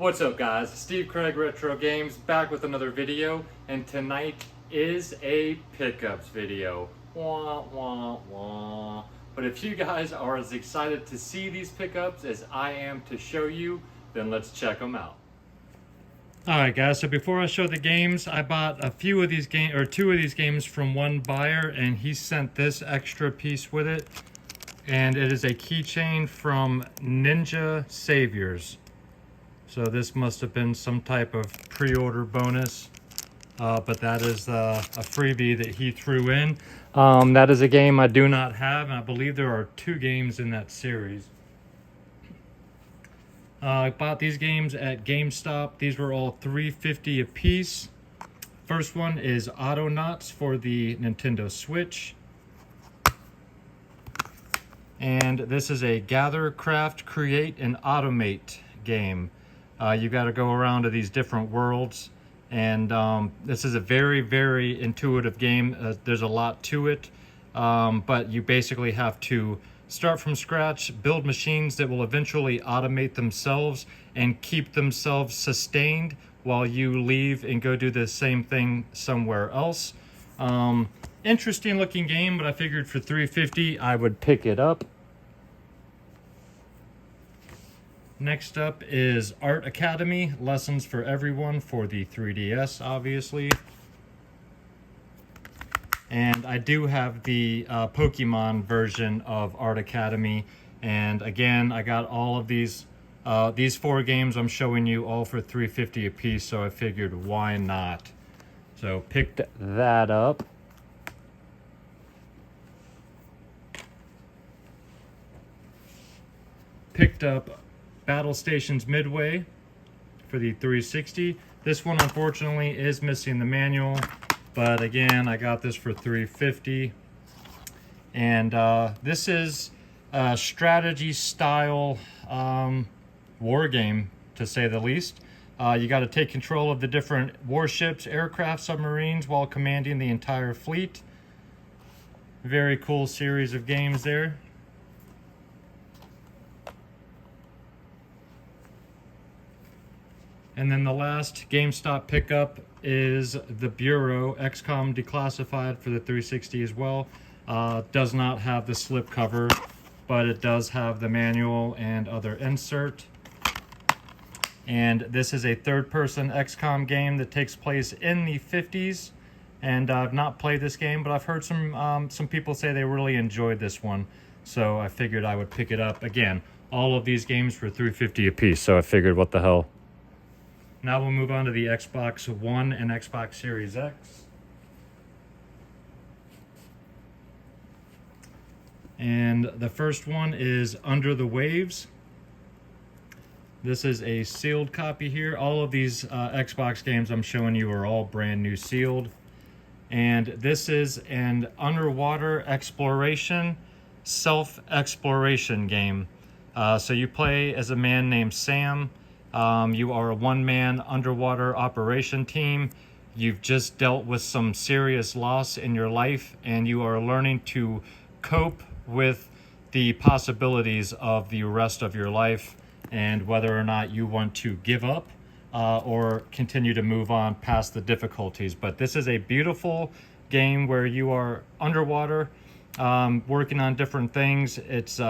What's up guys, Steve Craig Retro Games back with another video, and tonight is a pickups video. Wah, wah, wah. But if you guys are as excited to see these pickups as I am to show you, then let's check them out. Alright guys, so before I show the games, I bought a few of these games, or two of these games from one buyer, and he sent this extra piece with it. And it is a keychain from Ninja Saviors. So this must have been some type of pre-order bonus, but that is a freebie that he threw in. That is a game I do not have, and I believe there are two games in that series. I bought these games at GameStop. These were all $3.50 a piece. First one is Autonauts for the Nintendo Switch. And this is a Gather, Craft, Create, and Automate game. You got to go around to these different worlds, and this is a very, very intuitive game. There's a lot to it, but you basically have to start from scratch, build machines that will eventually automate themselves and keep themselves sustained while you leave and go do the same thing somewhere else. Interesting looking game, but I figured for $3.50 I would pick it up. Next up is Art Academy, Lessons for Everyone for the 3DS, obviously. And I do have the Pokemon version of Art Academy. And again, I got all of these four games I'm showing you all for $3.50 a piece, so I figured why not? So picked that up. Picked up Battle Stations Midway for the 360. This one unfortunately is missing the manual, but again I got this for $3.50. And this is a strategy style war game, to say the least. You got to take control of the different warships, aircraft, submarines while commanding the entire fleet. Very cool series of games there. And then the last GameStop pickup is the Bureau XCOM Declassified for the 360 as well. Does not have the slip cover, but it does have the manual and other insert. And this is a third-person XCOM game that takes place in the 50s. And I've not played this game, but I've heard some people say they really enjoyed this one. So I figured I would pick it up. Again, all of these games for $3.50 a piece, so I figured what the hell. Now we'll move on to the Xbox One and Xbox Series X. And the first one is Under the Waves. This is a sealed copy here. All of these Xbox games I'm showing you are all brand new sealed. And this is an underwater exploration, self-exploration game. So you play as a man named Sam. You are a one-man underwater operation team. You've just dealt with some serious loss in your life, and you are learning to cope with the possibilities of the rest of your life and whether or not you want to give up or continue to move on past the difficulties. But this is a beautiful game where you are underwater, working on different things. It's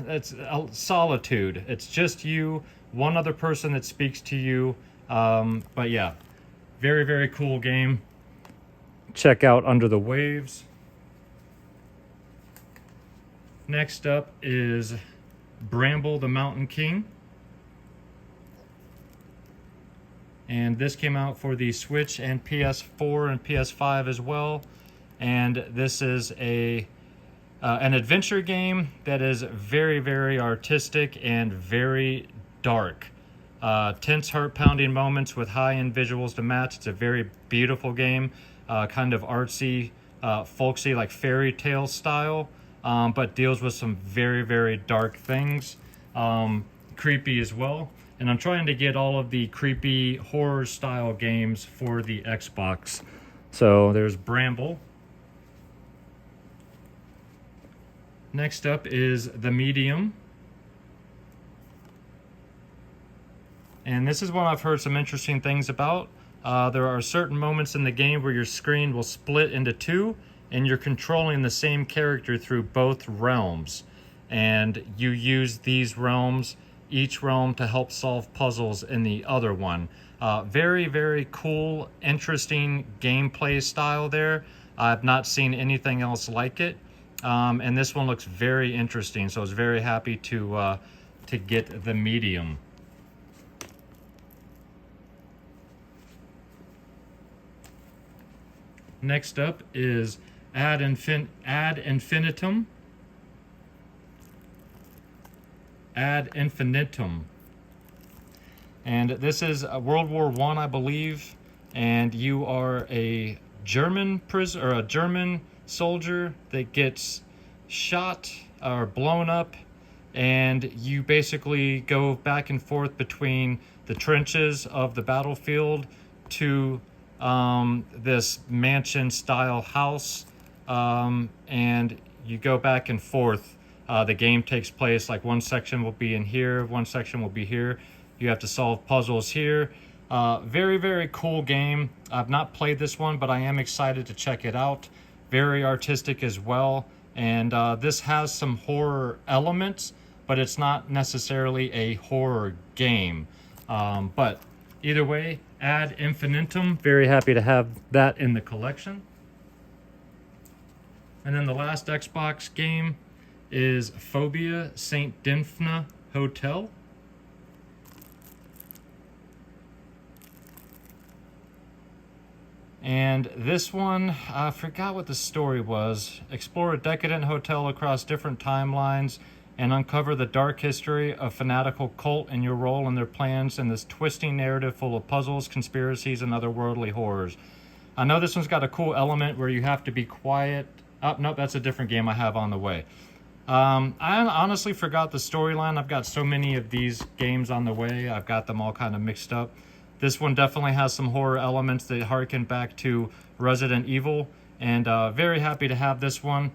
it's a solitude. It's just you, one other person that speaks to you. But yeah, very, very cool game. Check out Under the Waves. Next up is Bramble the Mountain King. And this came out for the Switch and PS4 and PS5 as well. And this is an adventure game that is very, very artistic and very dark. Tense, heart-pounding moments with high-end visuals to match. It's a very beautiful game, kind of artsy, folksy, like fairy tale style, but deals with some very, very dark things. Creepy as well. And I'm trying to get all of the creepy horror-style games for the Xbox. So there's Bramble. Next up is The Medium. And this is one I've heard some interesting things about. There are certain moments in the game where your screen will split into two, and you're controlling the same character through both realms. And you use these realms, each realm, to help solve puzzles in the other one. Very, very cool, interesting gameplay style there. I've not seen anything else like it. And this one looks very interesting, so I was very happy to get the medium. Next up is Ad Infinitum. Ad Infinitum. And this is World War I, I believe, and you are a German prisoner, or a German soldier that gets shot or blown up, and you basically go back and forth between the trenches of the battlefield to this mansion-style house, and you go back and forth. The game takes place, like one section will be in here, one section will be here. You have to solve puzzles here. Very, very cool game. I've not played this one, but I am excited to check it out. Very artistic as well. And this has some horror elements, but it's not necessarily a horror game. But either way, Ad Infinitum, very happy to have that in the collection. And then the last Xbox game is Phobia St. Dymphna Hotel. And this one, I forgot what the story was. Explore a decadent hotel across different timelines and uncover the dark history of fanatical cult and your role in their plans in this twisting narrative full of puzzles, conspiracies, and otherworldly horrors. I know this one's got a cool element where you have to be quiet. Oh, nope, that's a different game I have on the way. I honestly forgot the storyline. I've got so many of these games on the way. I've got them all kind of mixed up. This one definitely has some horror elements that harken back to Resident Evil, and very happy to have this one.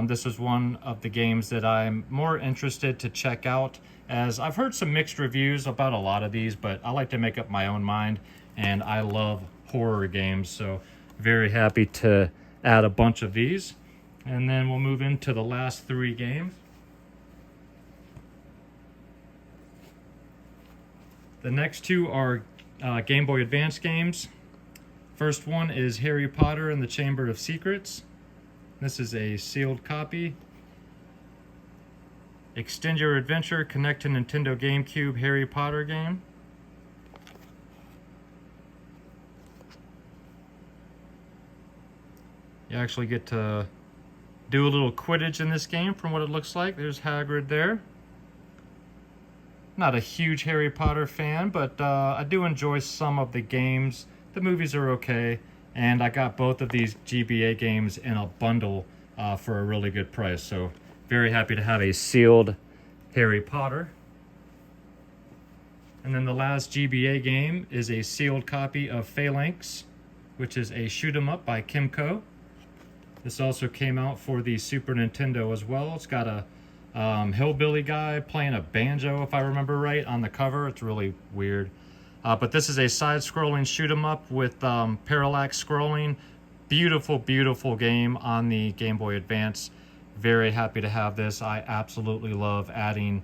This was one of the games that I'm more interested to check out, as I've heard some mixed reviews about a lot of these, but I like to make up my own mind, and I love horror games, so very happy to add a bunch of these. And then we'll move into the last three games. The next two are Game Boy Advance games. First one is Harry Potter and the Chamber of Secrets. This is a sealed copy. Extend Your Adventure, Connect to Nintendo GameCube Harry Potter game. You actually get to do a little Quidditch in this game from what it looks like. There's Hagrid there. Not a huge Harry Potter fan, but I do enjoy some of the games. The movies are okay, and I got both of these GBA games in a bundle for a really good price, so very happy to have a sealed Harry Potter. And then the last GBA game is a sealed copy of Phalanx, which is a shoot 'em up by Kimco. This also came out for the Super Nintendo as well. It's got a hillbilly guy playing a banjo, if I remember right, on the cover. It's really weird. But this is a side-scrolling shoot 'em up with parallax scrolling. Beautiful, beautiful game on the Game Boy Advance. Very happy to have this. I absolutely love adding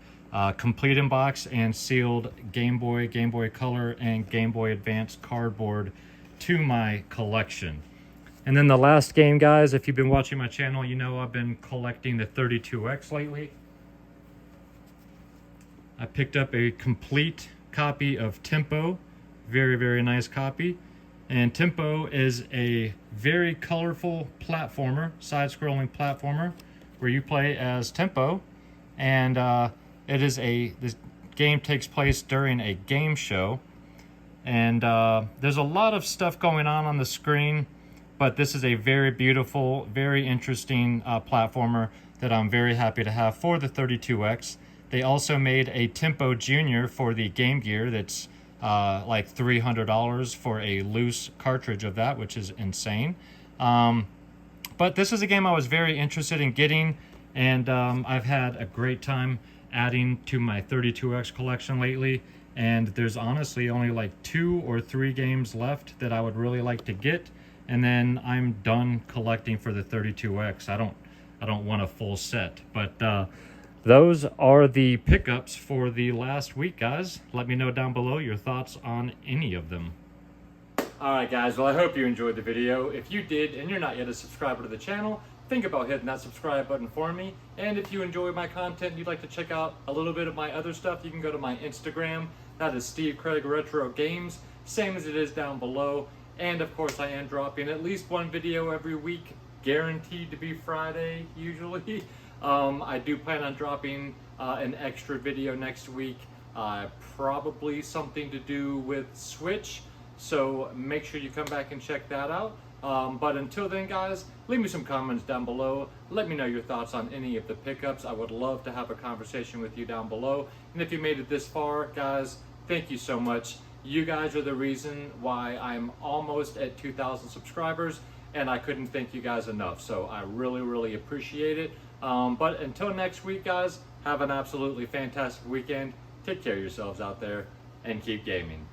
complete in box and sealed Game Boy Color, and Game Boy Advance cardboard to my collection. And then the last game, guys, if you've been watching my channel, you know I've been collecting the 32X lately. I picked up a complete copy of Tempo. Very, very nice copy. And Tempo is a very colorful platformer, side-scrolling platformer, where you play as Tempo. And this game takes place during a game show. And there's a lot of stuff going on the screen. But this is a very beautiful, very interesting platformer that I'm very happy to have for the 32X. They also made a Tempo Junior for the Game Gear that's like $300 for a loose cartridge of that, which is insane. But this is a game I was very interested in getting, and I've had a great time adding to my 32X collection lately, and there's honestly only like 2 or 3 games left that I would really like to get, and then I'm done collecting for the 32X. I don't want a full set, but those are the pickups for the last week, guys. Let me know down below your thoughts on any of them. Alright guys, well I hope you enjoyed the video. If you did and you're not yet a subscriber to the channel, think about hitting that subscribe button for me. And if you enjoy my content and you'd like to check out a little bit of my other stuff, you can go to my Instagram. That is Steve Craig Retro Games, same as it is down below. And of course I am dropping at least one video every week, guaranteed to be Friday usually. I do plan on dropping an extra video next week, probably something to do with Switch. So make sure you come back and check that out. But until then, guys, leave me some comments down below. Let me know your thoughts on any of the pickups. I would love to have a conversation with you down below. And if you made it this far, guys, thank you so much. You guys are the reason why I'm almost at 2,000 subscribers, and I couldn't thank you guys enough. So I really, really appreciate it. But until next week, guys, have an absolutely fantastic weekend. Take care of yourselves out there and keep gaming.